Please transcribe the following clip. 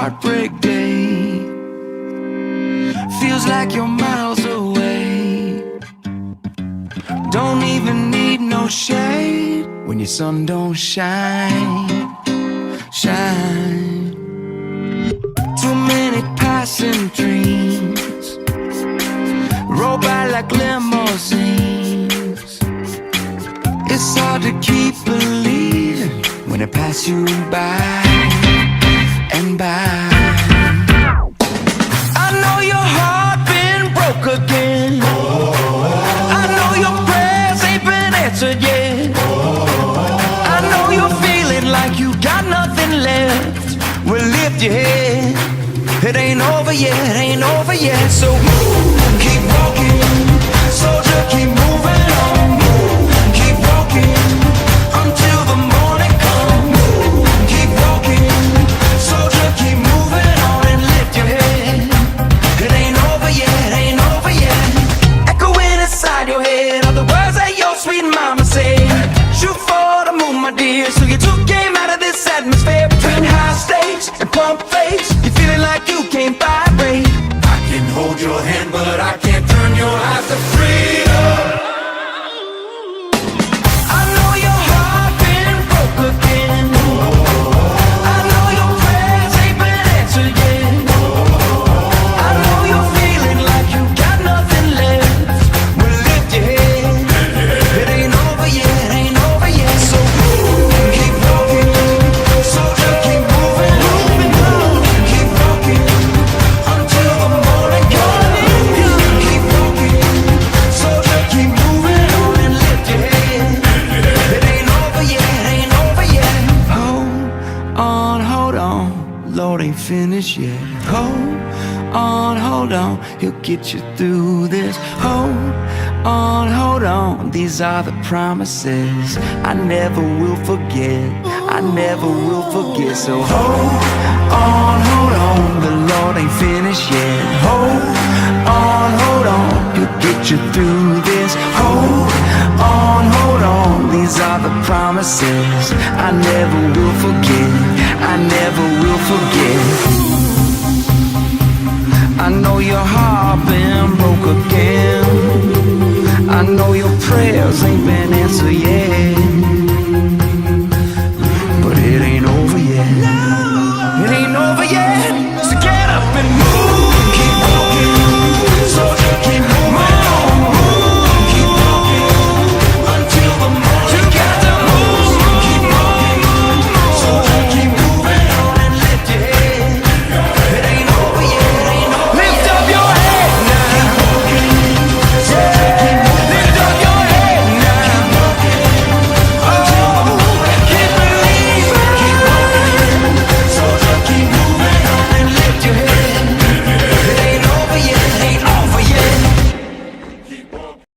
heartbreak day. Feels like you're miles away. Don't even need no shade when your sun don't shine. Shine. Too many passing dreams roll by like limousines. It's hard to keep believing when it pass you by and by. I know your heart been broke again. I know your prayers ain't been answered yet. I know you're feeling like you got nothing left. Well, lift your head. It ain't over yet, ain't over yet. So keep walking, soldier, keep moving on. Keep walking until the morning comes. Keep walking, soldier, keep moving on and lift your head. It ain't over yet, ain't over yet. Echoing inside your head are the words that your sweet mama said. Shoot for the moon, my dear. So you took game out of this atmosphere between high stakes and pump fakes. You feeling like you can't vibrate. I can hold your hand, but I can't turn your eyes to freedom. I know your heart been broke again. I know your prayers ain't been answered yet. I know you're feeling like you got nothing left. Well, lift your head. It ain't over yet, ain't over yet. So keep walking, soldier, keep moving on. Keep walking until the morning comes. Keep walking, soldier, keep moving on and lift your head. It ain't over yet, ain't over yet. Hold on, Lord ain't finished yet. Hold on, he'll get you through this. Hold on, these are the promises I never will forget. I never will forget. So hold on, the Lord ain't finished yet. Hold on, he'll get you through this. Hold on, these are the promises I never will forget. I never will forget. I know your heart been broke again. I know your prayers ain't